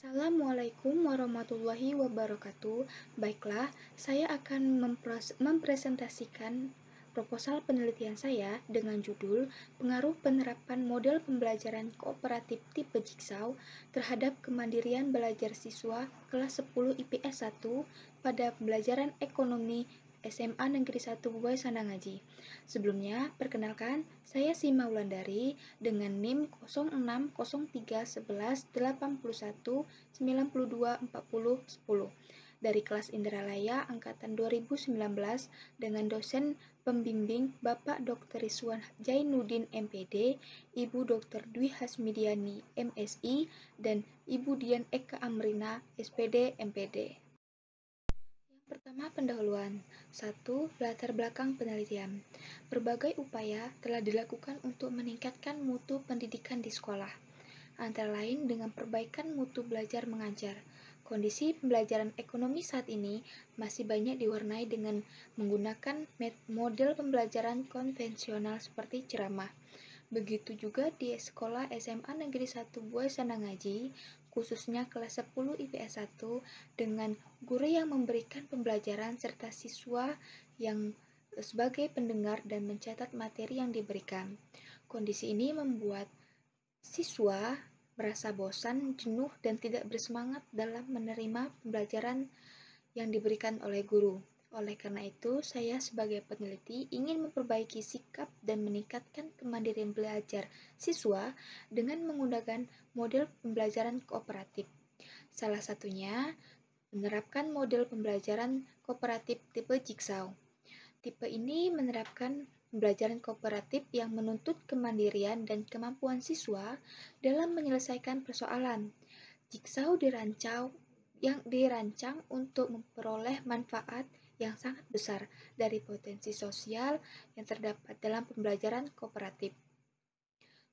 Assalamualaikum warahmatullahi wabarakatuh. Baiklah, saya akan mempresentasikan proposal penelitian saya dengan judul Pengaruh Penerapan Model Pembelajaran Kooperatif Tipe Jigsaw terhadap Kemandirian Belajar Siswa Kelas 10 IPS 1 pada Pembelajaran Ekonomi SMA Negeri 1 Buai Sanangaji. Sebelumnya, perkenalkan, saya Sima Wulandari dengan NIM 06031181924010 dari kelas Indralaya angkatan 2019 dengan dosen pembimbing Bapak Dr. Rizwan Jainuddin MPD, Ibu Dr. Dwi Hasmidiani MSI, dan Ibu Dian Eka Amrina SPD MPD. Pertama, pendahuluan. 1. Latar belakang penelitian. Berbagai upaya telah dilakukan untuk meningkatkan mutu pendidikan di sekolah, antara lain dengan perbaikan mutu belajar mengajar. Kondisi pembelajaran ekonomi saat ini masih banyak diwarnai dengan menggunakan model pembelajaran konvensional seperti ceramah. Begitu juga di sekolah SMA Negeri 1 Buai Sanangaji, khususnya kelas 10 IPS 1, dengan guru yang memberikan pembelajaran serta siswa yang sebagai pendengar dan mencatat materi yang diberikan. Kondisi ini membuat siswa merasa bosan, jenuh, dan tidak bersemangat dalam menerima pembelajaran yang diberikan oleh guru. Oleh karena itu, saya sebagai peneliti ingin memperbaiki sikap dan meningkatkan kemandirian belajar siswa dengan menggunakan model pembelajaran kooperatif. Salah satunya, menerapkan model pembelajaran kooperatif tipe Jigsaw. Tipe ini menerapkan pembelajaran kooperatif yang menuntut kemandirian dan kemampuan siswa dalam menyelesaikan persoalan. Jigsaw dirancang untuk memperoleh manfaat yang sangat besar dari potensi sosial yang terdapat dalam pembelajaran kooperatif.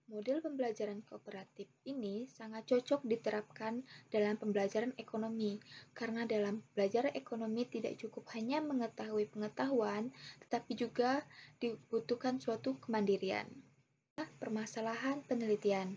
Model pembelajaran kooperatif ini sangat cocok diterapkan dalam pembelajaran ekonomi, karena dalam belajar ekonomi tidak cukup hanya mengetahui pengetahuan, tetapi juga dibutuhkan suatu kemandirian. Permasalahan penelitian.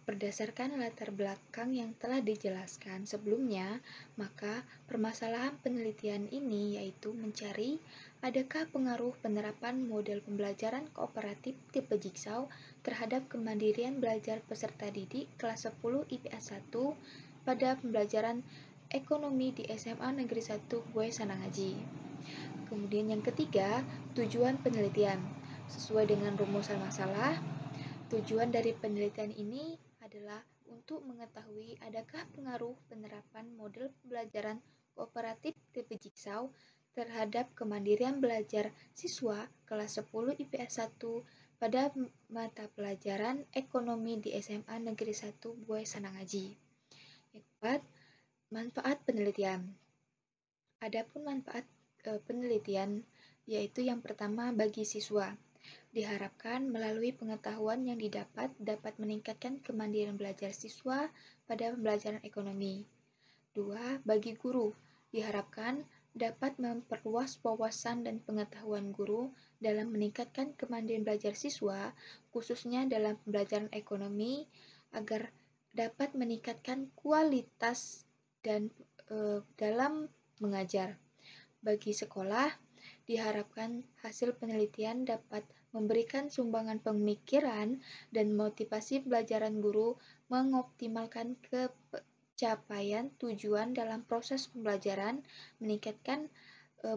Berdasarkan latar belakang yang telah dijelaskan sebelumnya, maka permasalahan penelitian ini yaitu mencari adakah pengaruh penerapan model pembelajaran kooperatif tipe Jigsaw terhadap kemandirian belajar peserta didik kelas 10 IPS 1 pada pembelajaran ekonomi di SMA Negeri 1 Buai Sanangaji. Kemudian yang ketiga, tujuan penelitian. Sesuai dengan rumusan masalah, tujuan dari penelitian ini adalah untuk mengetahui adakah pengaruh penerapan model pembelajaran kooperatif tipe Jigsaw terhadap kemandirian belajar siswa kelas 10 IPS 1 pada mata pelajaran ekonomi di SMA Negeri 1 Buai Sanangaji. Yang keempat, manfaat penelitian. Adapun manfaat penelitian yaitu yang pertama bagi siswa. Diharapkan melalui pengetahuan yang dapat meningkatkan kemandirian belajar siswa pada pembelajaran ekonomi. 2. Bagi guru, diharapkan dapat memperluas wawasan dan pengetahuan guru dalam meningkatkan kemandirian belajar siswa, khususnya dalam pembelajaran ekonomi, agar dapat meningkatkan kualitas dan dalam mengajar. Bagi sekolah, diharapkan hasil penelitian dapat memberikan sumbangan pemikiran dan motivasi pelajaran guru mengoptimalkan capaian tujuan dalam proses pembelajaran, meningkatkan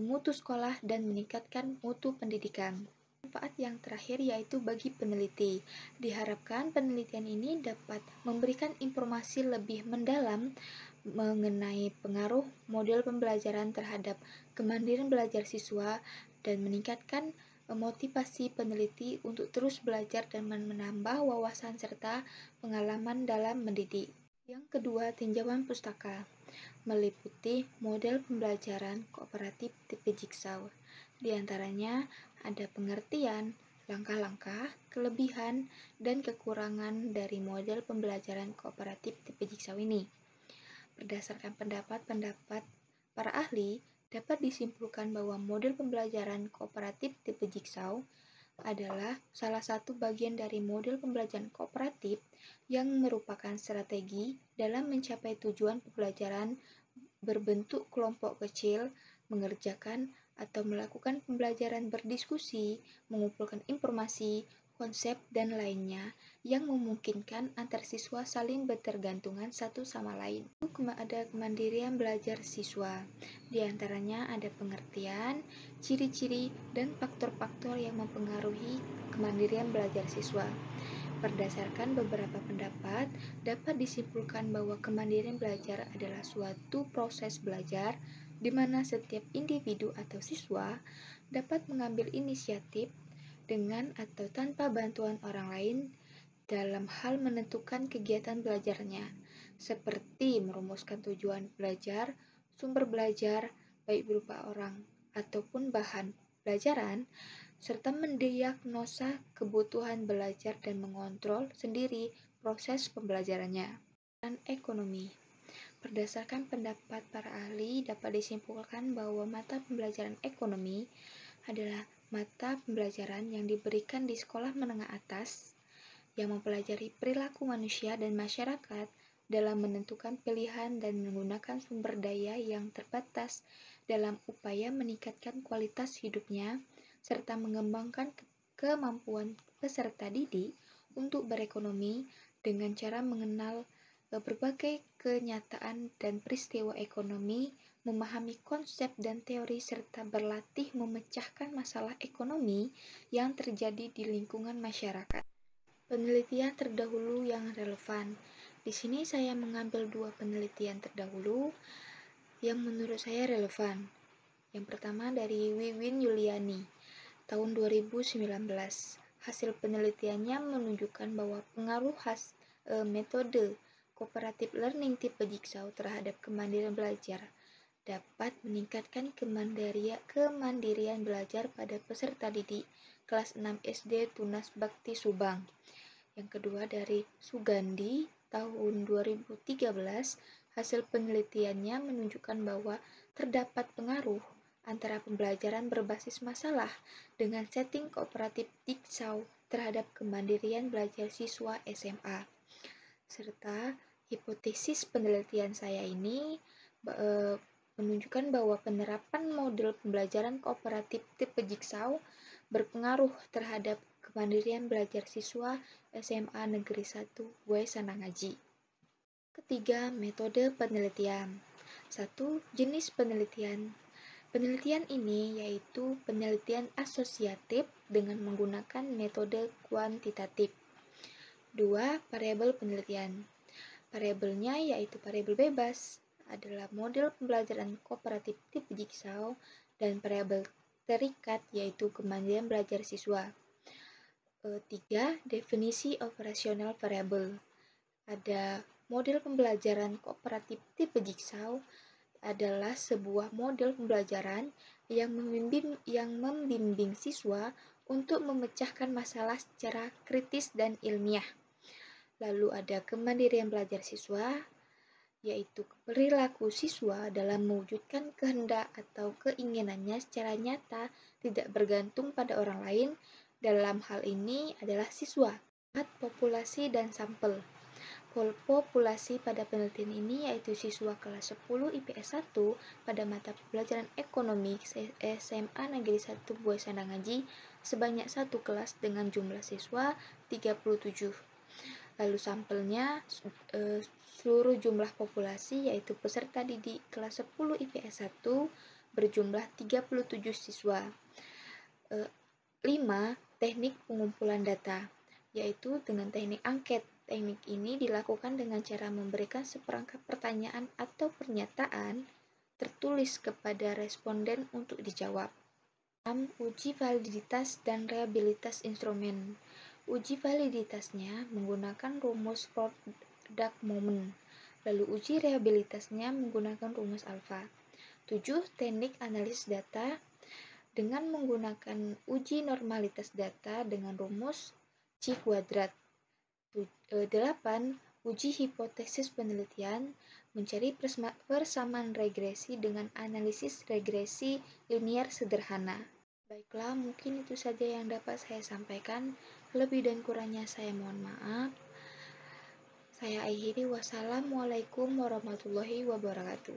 mutu sekolah, dan meningkatkan mutu pendidikan. Manfaat yang terakhir yaitu bagi peneliti. Diharapkan penelitian ini dapat memberikan informasi lebih mendalam mengenai pengaruh model pembelajaran terhadap kemandirian belajar siswa dan meningkatkan motivasi peneliti untuk terus belajar dan menambah wawasan serta pengalaman dalam mendidik. Yang kedua, tinjauan pustaka meliputi model pembelajaran kooperatif tipe Jigsaw. Di antaranya ada pengertian, langkah-langkah, kelebihan, dan kekurangan dari model pembelajaran kooperatif tipe Jigsaw ini. Berdasarkan pendapat para ahli, dapat disimpulkan bahwa model pembelajaran kooperatif tipe Jigsaw adalah salah satu bagian dari model pembelajaran kooperatif yang merupakan strategi dalam mencapai tujuan pembelajaran berbentuk kelompok kecil, mengerjakan atau melakukan pembelajaran berdiskusi, mengumpulkan informasi, konsep, dan lainnya yang memungkinkan antar siswa saling bertergantungan satu sama lain. Ada kemandirian belajar siswa. Di antaranya ada pengertian, ciri-ciri, dan faktor-faktor yang mempengaruhi kemandirian belajar siswa. Berdasarkan beberapa pendapat, dapat disimpulkan bahwa kemandirian belajar adalah suatu proses belajar di mana setiap individu atau siswa dapat mengambil inisiatif dengan atau tanpa bantuan orang lain dalam hal menentukan kegiatan belajarnya, seperti merumuskan tujuan belajar, sumber belajar, baik berupa orang ataupun bahan pelajaran, serta mendiagnosa kebutuhan belajar dan mengontrol sendiri proses pembelajarannya. Dan ekonomi. Berdasarkan pendapat para ahli, dapat disimpulkan bahwa mata pembelajaran ekonomi adalah mata pembelajaran yang diberikan di sekolah menengah atas yang mempelajari perilaku manusia dan masyarakat dalam menentukan pilihan dan menggunakan sumber daya yang terbatas dalam upaya meningkatkan kualitas hidupnya serta mengembangkan kemampuan peserta didik untuk berekonomi dengan cara mengenal berbagai kenyataan dan peristiwa ekonomi, memahami konsep dan teori serta berlatih memecahkan masalah ekonomi yang terjadi di lingkungan masyarakat. Penelitian terdahulu yang relevan. Di sini saya mengambil 2 penelitian terdahulu yang menurut saya relevan. Yang pertama dari Wiwin Yuliani, tahun 2019. Hasil penelitiannya menunjukkan bahwa pengaruh metode cooperative learning tipe Jigsaw terhadap kemandirian belajar dapat meningkatkan kemandirian belajar pada peserta didik kelas 6 SD Tunas Bakti Subang. Yang kedua dari Sugandi tahun 2013, hasil penelitiannya menunjukkan bahwa terdapat pengaruh antara pembelajaran berbasis masalah dengan setting kooperatif Jigsaw terhadap kemandirian belajar siswa SMA. Serta hipotesis penelitian saya ini menunjukkan bahwa penerapan model pembelajaran kooperatif tipe Jigsaw berpengaruh terhadap kemandirian belajar siswa SMA Negeri 1 Buai-Sanangaji. Ketiga, metode penelitian. 1. Jenis penelitian. Penelitian ini yaitu penelitian asosiatif dengan menggunakan metode kuantitatif. 2. Variabel penelitian. Variabelnya yaitu variabel bebas adalah model pembelajaran kooperatif tipe Jigsaw dan variabel terikat yaitu kemandirian belajar siswa. 3. Definisi operasional variabel. Ada model pembelajaran kooperatif tipe Jigsaw adalah sebuah model pembelajaran yang membimbing siswa untuk memecahkan masalah secara kritis dan ilmiah. Lalu ada kemandirian belajar siswa, yaitu perilaku siswa dalam mewujudkan kehendak atau keinginannya secara nyata tidak bergantung pada orang lain. Dalam hal ini adalah siswa. Populasi dan sampel. Populasi pada penelitian ini yaitu siswa kelas 10 IPS 1 pada mata pelajaran ekonomi SMA Negeri 1 Buai-Sanangaji sebanyak 1 kelas dengan jumlah siswa 37. Lalu sampelnya seluruh jumlah populasi yaitu peserta didik kelas 10 IPS 1 berjumlah 37 siswa. 5. Teknik pengumpulan data, yaitu dengan teknik angket. Teknik ini dilakukan dengan cara memberikan seperangkat pertanyaan atau pernyataan tertulis kepada responden untuk dijawab. 6. Uji validitas dan reliabilitas instrumen. Uji validitasnya menggunakan rumus product moment, lalu uji reliabilitasnya menggunakan rumus alfa. 7. Teknik analisis data dengan menggunakan uji normalitas data dengan rumus C kuadrat. 8. Uji hipotesis penelitian mencari persamaan regresi dengan analisis regresi linier sederhana. Baiklah, mungkin itu saja yang dapat saya sampaikan. Lebih dan kurangnya saya mohon maaf. Saya akhiri, wassalamualaikum warahmatullahi wabarakatuh.